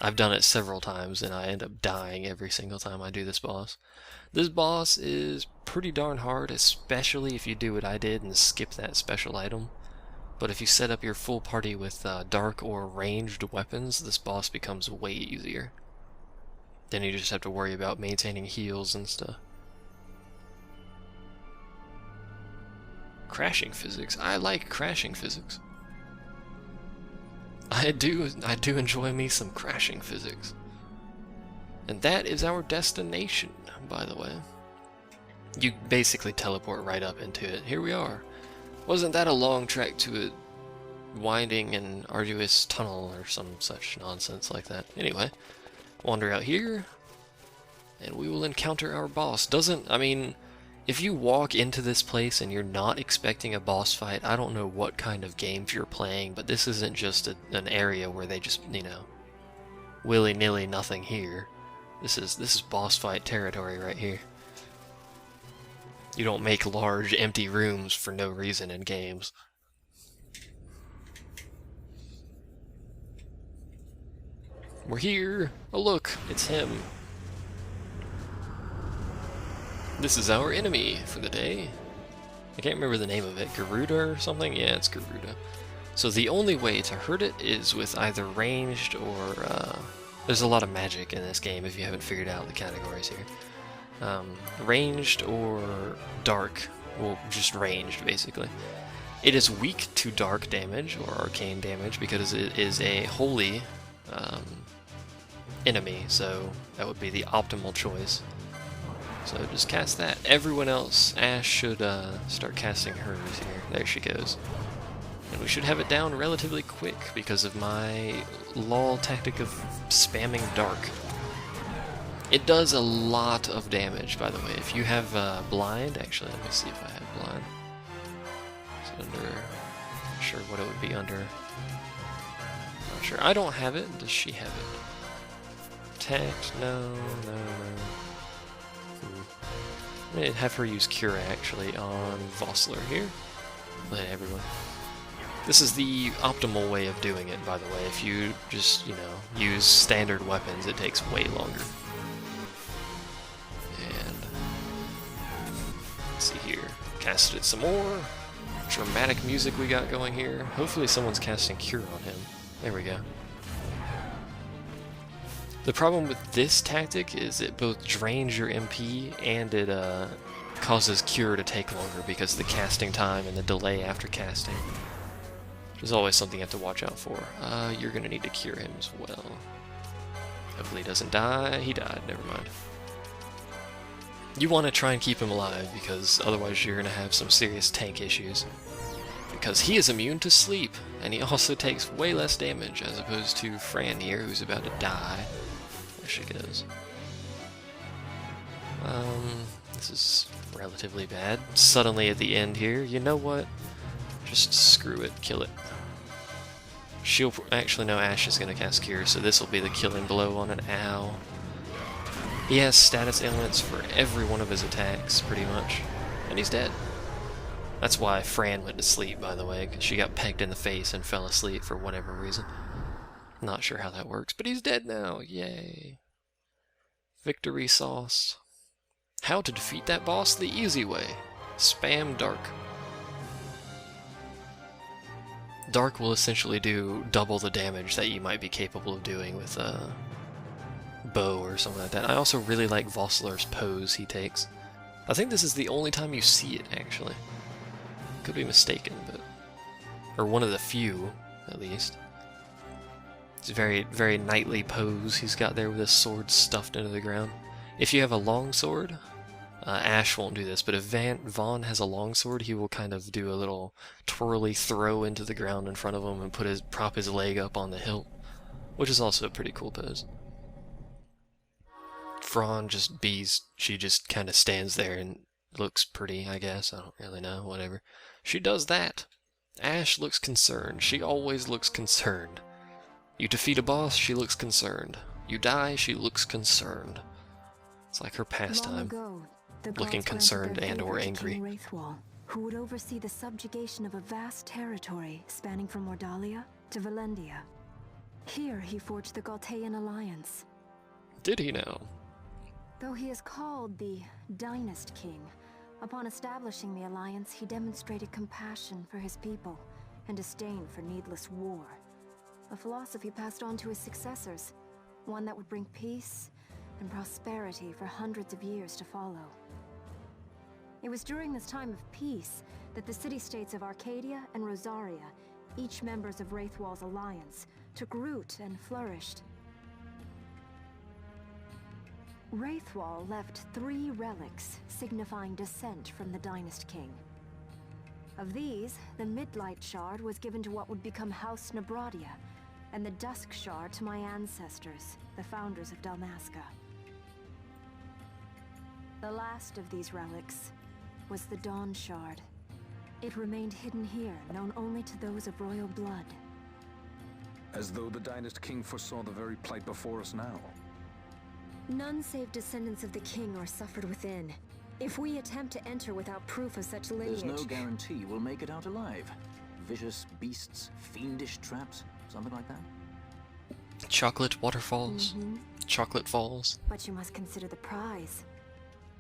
I've done it several times, and I end up dying every single time I do this boss. This boss is pretty darn hard, especially if you do what I did and skip that special item. But if you set up your full party with dark or ranged weapons, this boss becomes way easier. Then you just have to worry about maintaining heals and stuff. Crashing physics. I like crashing physics. I do enjoy me some crashing physics. And that is our destination, by the way. You basically teleport right up into it. Here we are. Wasn't that a long trek to a winding and arduous tunnel or some such nonsense like that? Anyway, wander out here, and we will encounter our boss. I mean, if you walk into this place and you're not expecting a boss fight, I don't know what kind of games you're playing, but this isn't just an area where they just, you know, willy-nilly nothing here. This is boss fight territory right here. You don't make large empty rooms for no reason in games. We're here! Oh look, it's him. This is our enemy for the day. I can't remember the name of it. Garuda or something? Yeah, it's Garuda. So the only way to hurt it is with either ranged or... there's a lot of magic in this game if you haven't figured out the categories here. Ranged or dark. Well, just ranged, basically. It is weak to dark damage or arcane damage because it is a holy enemy, so that would be the optimal choice. So just cast that. Everyone else, Ash should start casting hers here. There she goes. And we should have it down relatively quick because of my lol tactic of spamming dark. It does a lot of damage, by the way. If you have blind, actually, let me see if I have blind. It's under, not sure what it would be under. Not sure. I don't have it. Does she have it? Tact? No. I'm going to have her use Cure, actually, on Vossler here. Let everyone. This is the optimal way of doing it, by the way. If you just, you know, use standard weapons, it takes way longer. And let's see here. Casted it some more. Dramatic music we got going here. Hopefully someone's casting Cure on him. There we go. The problem with this tactic is it both drains your MP and it causes Cure to take longer because of the casting time and the delay after casting. Which is always something you have to watch out for. You're going to need to cure him as well. Hopefully he doesn't die. He died. Never mind. You want to try and keep him alive because otherwise you're going to have some serious tank issues. Because he is immune to sleep, and he also takes way less damage as opposed to Fran here, who's about to die. There she goes. This is relatively bad. Suddenly at the end here, you know what? Just screw it, kill it. She'll actually no, Ash is going to cast Cure, so this will be the killing blow on an owl. He has status ailments for every one of his attacks, pretty much, and he's dead. That's why Fran went to sleep, by the way, because she got pegged in the face and fell asleep for whatever reason. Not sure how that works, but he's dead now. Yay. Victory sauce. How to defeat that boss the easy way. Spam Dark. Dark will essentially do double the damage that you might be capable of doing with a bow or something like that. I also really like Vossler's pose he takes. I think this is the only time you see it, actually. Could be mistaken, but... or one of the few, at least. It's a very, very knightly pose he's got there with his sword stuffed into the ground. If you have a long sword, Ash won't do this, but if Vaughn has a long sword, he will kind of do a little twirly throw into the ground in front of him and prop his leg up on the hilt, which is also a pretty cool pose. Fran she just kind of stands there and looks pretty, I guess. I don't really know, whatever. She does that. Ash looks concerned. She always looks concerned. You defeat a boss, she looks concerned. You die, she looks concerned. It's like her pastime. Looking concerned and or angry. Wraithwall, who would oversee the subjugation of a vast territory spanning from Mordalia to Valendia. Here he forged the Galtean alliance. Did he now? Though he is called the Dynast King, upon establishing the alliance, he demonstrated compassion for his people and disdain for needless war. A philosophy passed on to his successors, one that would bring peace and prosperity for hundreds of years to follow. It was during this time of peace that the city-states of Arcadia and Rosaria, each members of Wraithwall's alliance, took root and flourished. Wraithwall left 3 relics signifying descent from the Dynast King. Of these, the Midlight Shard was given to what would become House Nabradia, and the Dusk Shard to my ancestors, the founders of Dalmasca. The last of these relics was the Dawn Shard. It remained hidden here, known only to those of royal blood. As though the Dynast King foresaw the very plight before us now. None save descendants of the king are suffered within. If we attempt to enter without proof of such lineage... There's no guarantee we'll make it out alive. Vicious beasts, fiendish traps, something like that. Chocolate waterfalls. Chocolate falls. But you must consider the prize.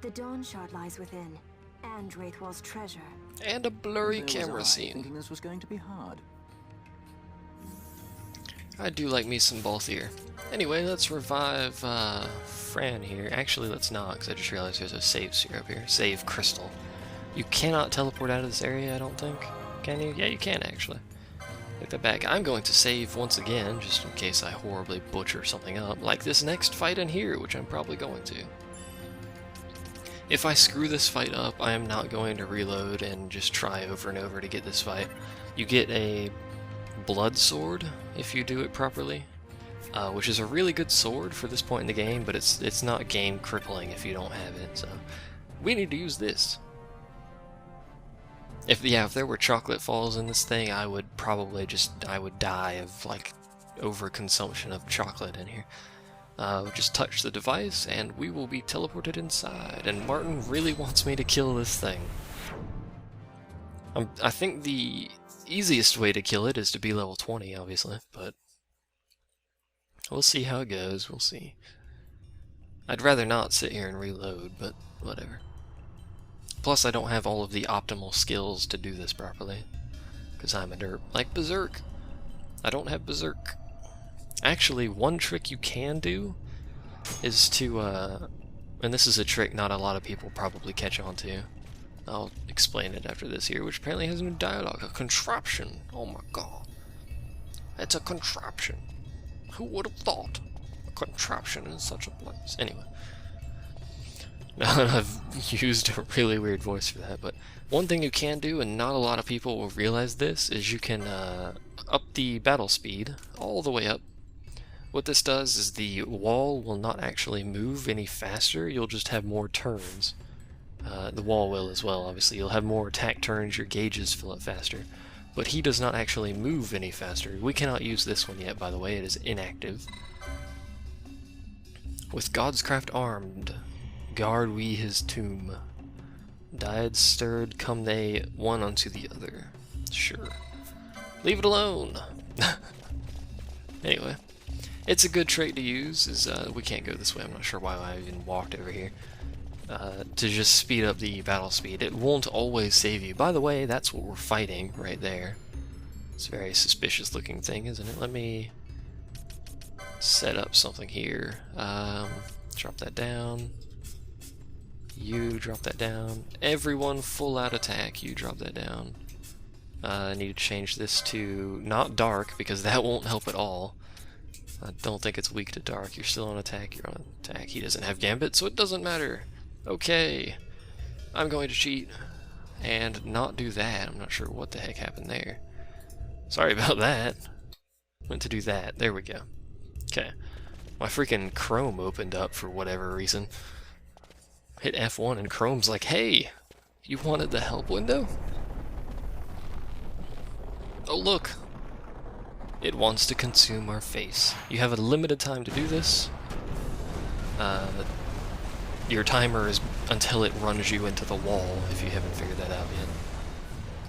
The Dawn Shard lies within, and Wraithwall's treasure. And a blurry There was camera I, scene. thinking this was going to be hard. I do like me some both here. Anyway, let's revive Fran here. Actually, let's not, because I just realized there's a save sphere up here. Save crystal. You cannot teleport out of this area, I don't think. Can you? Yeah, you can, actually. Take that back. I'm going to save once again, just in case I horribly butcher something up, like this next fight in here, which I'm probably going to. If I screw this fight up, I am not going to reload and just try over and over to get this fight. You get a blood sword if you do it properly, which is a really good sword for this point in the game, but it's not game crippling if you don't have it, so we need to use this. If there were chocolate falls in this thing, I would probably I would die of like overconsumption of chocolate in here. Just touch the device and we will be teleported inside, and Martin really wants me to kill this thing. I think the easiest way to kill it is to be level 20, obviously, but we'll see how it goes, we'll see. I'd rather not sit here and reload, but whatever. Plus, I don't have all of the optimal skills to do this properly, because I'm a derp. Like Berserk. I don't have Berserk. Actually, one trick you can do is to, and this is a trick not a lot of people probably catch on to. I'll explain it after this here, which apparently has no dialogue. A contraption. Oh my god. It's a contraption. Who would have thought? A contraption in such a place. Anyway. Now that I've used a really weird voice for that, but one thing you can do, and not a lot of people will realize this, is you can up the battle speed all the way up. What this does is the wall will not actually move any faster, you'll just have more turns. The wall will as well, obviously. You'll have more attack turns, your gauges fill up faster. But he does not actually move any faster. We cannot use this one yet, by the way, it is inactive. With God's craft armed, guard we his tomb. Died stirred, come they one unto the other. Sure. Leave it alone! Anyway. It's a good trait to use, we can't go this way, I'm not sure why I even walked over here. To just speed up the battle speed. It won't always save you. By the way, that's what we're fighting right there. It's a very suspicious looking thing, isn't it? Let me set up something here. Drop that down. You drop that down. Everyone full out attack, you drop that down. I need to change this to not dark, because that won't help at all. I don't think it's weak to dark. You're still on attack, you're on attack. He doesn't have gambit, so it doesn't matter. Okay, I'm going to cheat and not do that. I'm not sure what the heck happened there. Sorry about that. Went to do that. There we go. Okay. My freaking Chrome opened up for whatever reason. Hit F1 and Chrome's like, hey, you wanted the help window? Oh look, it wants to consume our face. You have a limited time to do this. Your timer is until it runs you into the wall, if you haven't figured that out yet.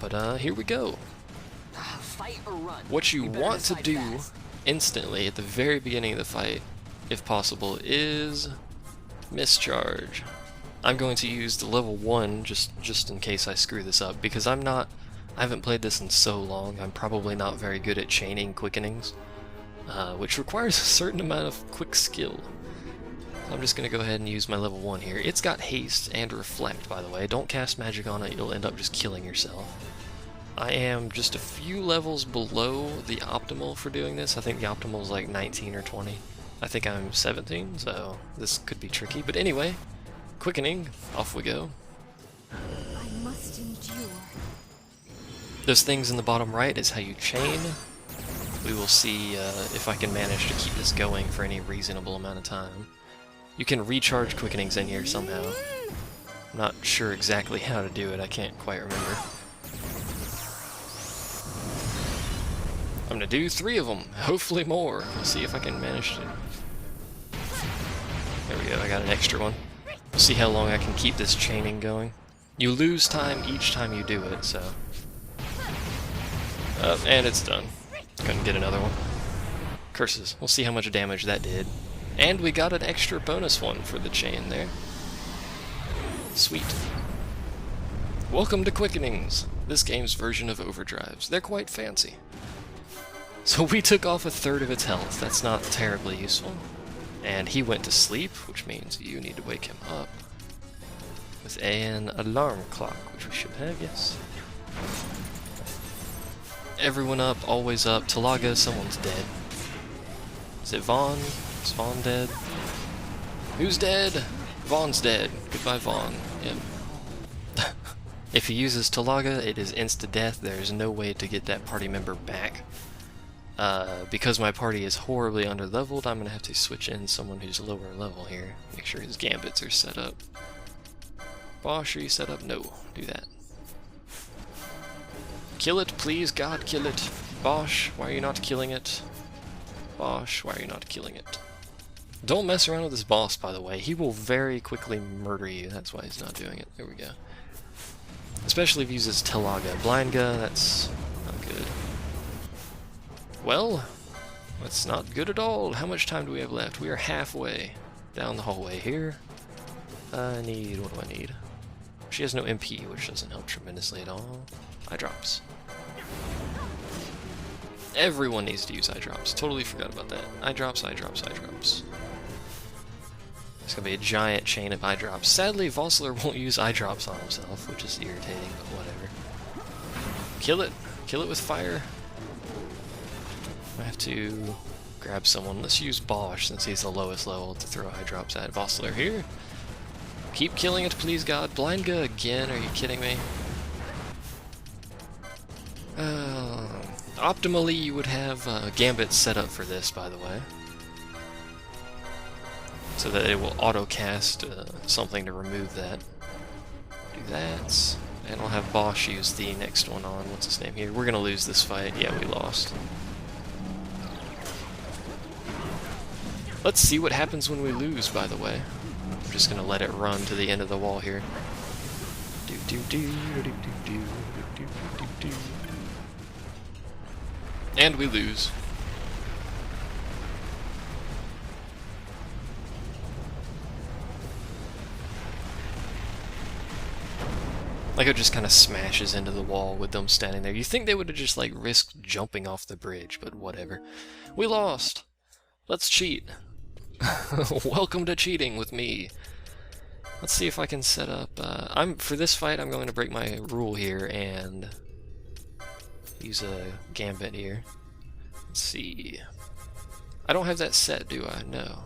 But here we go. Fight or run. What you want to do instantly at the very beginning of the fight, if possible, is mischarge. I'm going to use the level 1 just in case I screw this up, because I haven't played this in so long. I'm probably not very good at chaining quickenings, which requires a certain amount of quick skill. So I'm just going to go ahead and use my level 1 here. It's got haste and reflect, by the way. Don't cast magic on it, you'll end up just killing yourself. I am just a few levels below the optimal for doing this. I think the optimal is like 19 or 20. I think I'm 17, so this could be tricky. But anyway, quickening, off we go. I must endure. Those things in the bottom right is how you chain. We will see if I can manage to keep this going for any reasonable amount of time. You can recharge quickenings in here somehow. I'm not sure exactly how to do it, I can't quite remember. I'm gonna do 3 of them, hopefully more. We'll see if I can manage to. There we go, I got an extra one. We'll see how long I can keep this chaining going. You lose time each time you do it, so. And it's done. Couldn't get another one. Curses. We'll see how much damage that did. And we got an extra bonus one for the chain there. Sweet. Welcome to Quickenings, this game's version of overdrives. They're quite fancy. So we took off a third of its health. That's not terribly useful. And he went to sleep, which means you need to wake him up with an alarm clock, which we should have, yes. Everyone up, always up. Talaga, someone's dead. Is it Vaughn? Is Vaughn dead? Who's dead? Vaughn's dead. Goodbye, Vaughn. Yep. If he uses Talaga, it is insta-death. There is no way to get that party member back. Because my party is horribly underleveled, I'm going to have to switch in someone who's lower level here. Make sure his gambits are set up. Bosch, are you set up? No. Do that. Kill it, please, God, kill it. Bosch, why are you not killing it? Bosch, why are you not killing it? Don't mess around with this boss, by the way. He will very quickly murder you. That's why he's not doing it. There we go. Especially if he uses Talaga. Blindga, that's not good. Well, that's not good at all. How much time do we have left? We are halfway down the hallway here. What do I need? She has no MP, which doesn't help tremendously at all. Eye drops. Everyone needs to use eye drops. Totally forgot about that. Eye drops, eye drops, eye drops. It's gonna be a giant chain of eye drops. Sadly, Vossler won't use eye drops on himself, which is irritating, but whatever. Kill it. Kill it with fire. I have to grab someone. Let's use Bosch, since he's the lowest level, to throw eye drops at. Vossler here. Keep killing it, please, God. Blindga again? Are you kidding me? Optimally, you would have Gambit set up for this, by the way. So that it will auto-cast something to remove that. Do that. And I'll have Bosch use the next one on. What's his name here? We're gonna lose this fight. Yeah, we lost. Let's see what happens when we lose, by the way. I'm just gonna let it run to the end of the wall here. And we lose. Like it just kind of smashes into the wall with them standing there. You think they would have just like risked jumping off the bridge, but whatever. We lost. Let's cheat. Welcome to cheating with me. Let's see if I can set up. For this fight, I'm going to break my rule here and use a gambit here. Let's see. I don't have that set, do I? No.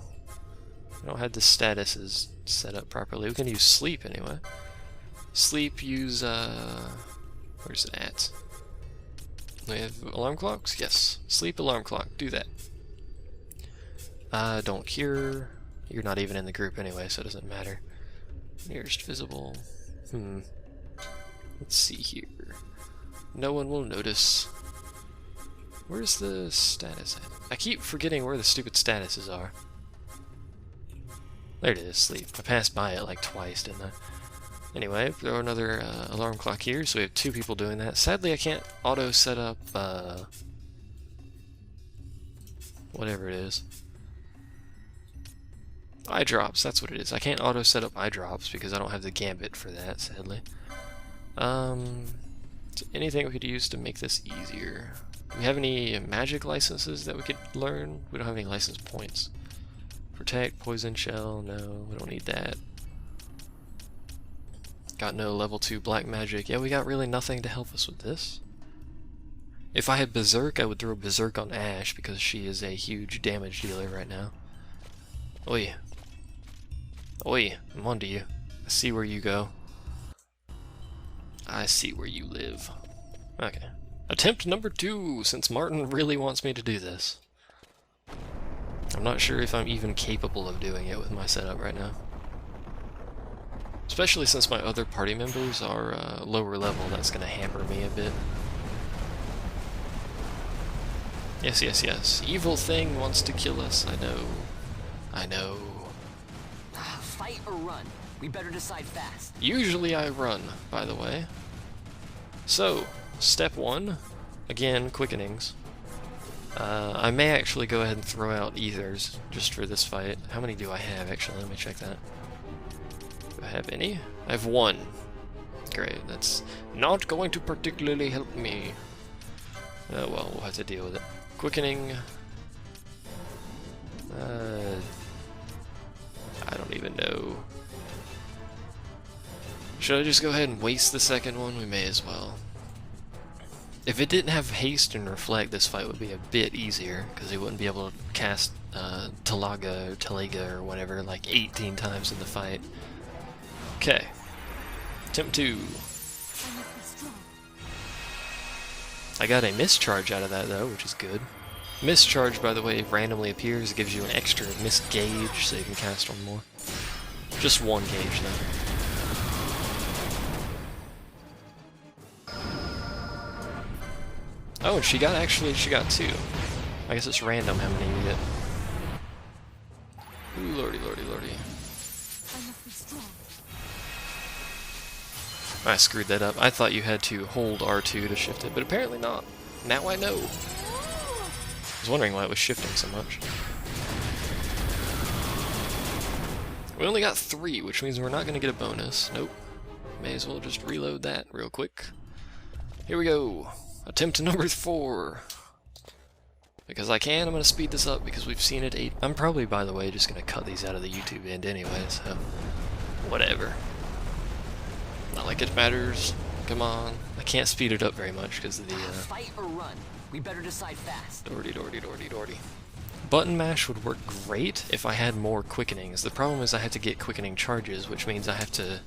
I don't have the statuses set up properly. We can use sleep anyway. Sleep, use, where's it at? We have alarm clocks? Yes. Sleep, alarm clock. Do that. Don't cure. You're not even in the group anyway, so it doesn't matter. Nearest visible. Let's see here. No one will notice. Where's the status at? I keep forgetting where the stupid statuses are. There it is, sleep. I passed by it like twice, didn't I? Anyway, throw another alarm clock here, so we have 2 people doing that. Sadly, I can't auto set up whatever it is. Eye drops, that's what it is. I can't auto set up eye drops because I don't have the gambit for that, sadly. Anything we could use to make this easier? Do we have any magic licenses that we could learn? We don't have any license points. Protect, poison shell, no, we don't need that. Got no level 2 black magic. Yeah, we got really nothing to help us with this. If I had Berserk, I would throw Berserk on Ash because she is a huge damage dealer right now. Oi. Oi, I'm onto you. I see where you go. I see where you live. Okay. Attempt number 2, since Martin really wants me to do this. I'm not sure if I'm even capable of doing it with my setup right now. Especially since my other party members are lower level, that's going to hamper me a bit. Yes, yes, yes. Evil thing wants to kill us, I know. I know. Fight or run? We better decide fast. Usually I run, by the way. So, step 1, again, quickenings. I may actually go ahead and throw out ethers just for this fight. How many do I have, actually? Let me check that. Do I have any? I have 1. Great, that's not going to particularly help me. Oh well, we'll have to deal with it. Quickening. I don't even know. Should I just go ahead and waste the second one? We may as well. If it didn't have haste and reflect, this fight would be a bit easier, because he wouldn't be able to cast Talaga or Talega or whatever like 18 times in the fight. Okay. Attempt 2. I got a mischarge out of that though, which is good. Mischarge, by the way, randomly appears. It gives you an extra miss gauge, so you can cast one more. Just 1 gauge though. Oh, and she got 2. I guess it's random how many you get. Ooh, lordy, lordy, lordy. I screwed that up. I thought you had to hold R2 to shift it, but apparently not. Now I know. I was wondering why it was shifting so much. We only got 3, which means we're not going to get a bonus. Nope. May as well just reload that real quick. Here we go. Attempt number 4. Because I can, I'm going to speed this up because we've seen it 8. I'm probably, by the way, just going to cut these out of the YouTube end anyway, so whatever. Not like it matters. Come on. I can't speed it up very much because of the Fight or run? We better decide fast. Doherty. Button mash would work great if I had more quickenings. The problem is I have to get quickening charges, which means I have to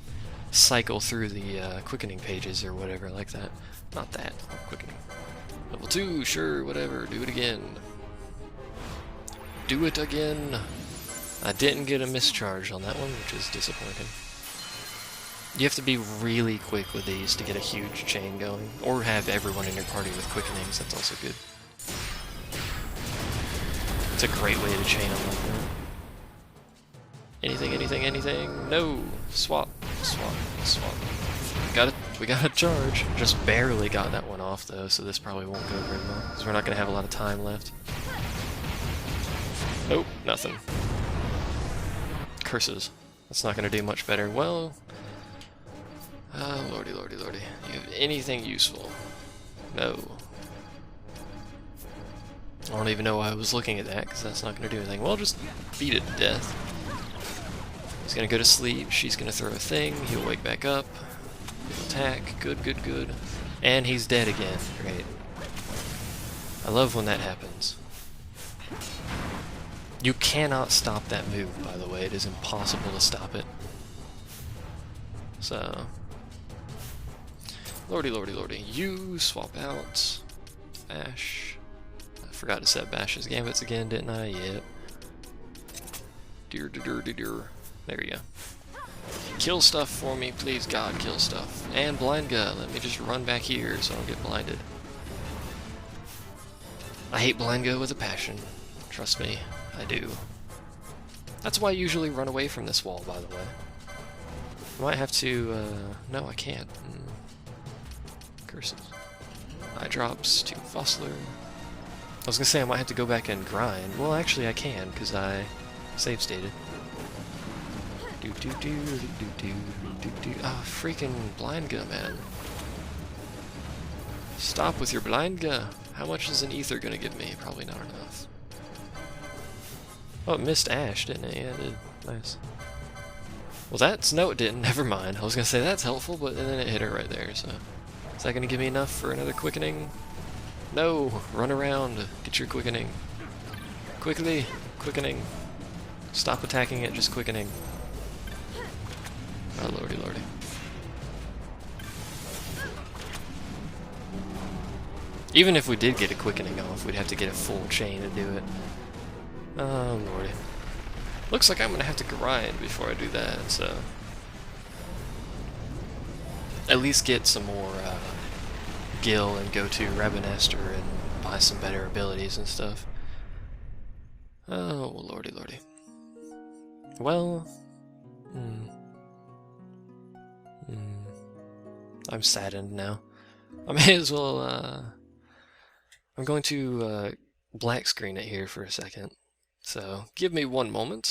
cycle through the quickening pages or whatever like that. Not that. Quickening. Level 2, sure, whatever. Do it again. Do it again. I didn't get a mischarge on that one, which is disappointing. You have to be really quick with these to get a huge chain going, or have everyone in your party with quickenings, that's also good. It's a great way to chain them like that. Anything? No! Swap. We got a charge. Just barely got that one off though, so this probably won't go very well, because we're not going to have a lot of time left. Nope, nothing. Curses. That's not going to do much better. Well... oh, lordy. You have anything useful? No. I don't even know why I was looking at that, because that's not going to do anything. Well, just beat it to death. He's going to go to sleep, she's going to throw a thing, he'll wake back up. He'll attack, good. And he's dead again, great. I love when that happens. You cannot stop that move, by the way, it is impossible to stop it. So... lordy. You swap out. Bash. I forgot to set Bash's gambits again, didn't I? Yep. Dear. There you go. Kill stuff for me, please God, kill stuff. And blind gun. Let me just run back here so I don't get blinded. I hate blind go with a passion. Trust me, I do. That's why I usually run away from this wall, by the way. I might have to, no, I can't. Curses. Eye drops to Fossler. I was gonna say I might have to go back and grind. Well, actually I can, because I save stated. Ah, freaking blind gun, man. Stop with your blind gun. How much is an ether gonna give me? Probably not enough. Oh, it missed Ash, didn't it? Yeah, it did. Nice. Well, no, it didn't. Never mind. I was gonna say that's helpful, but then it hit her right there, so. Is that gonna give me enough for another quickening? No! Run around. Get your quickening. Quickly! Quickening. Stop attacking it, just quickening. Oh, lordy, lordy. Even if we did get a quickening off, we'd have to get a full chain to do it. Oh, lordy. Looks like I'm gonna have to grind before I do that, so... At least get some more, Gil and go to Rabanester and buy some better abilities and stuff. Oh, lordy, lordy. Well... I'm saddened now. I may as well, I'm going to, black screen it here for a second. So, give me one moment.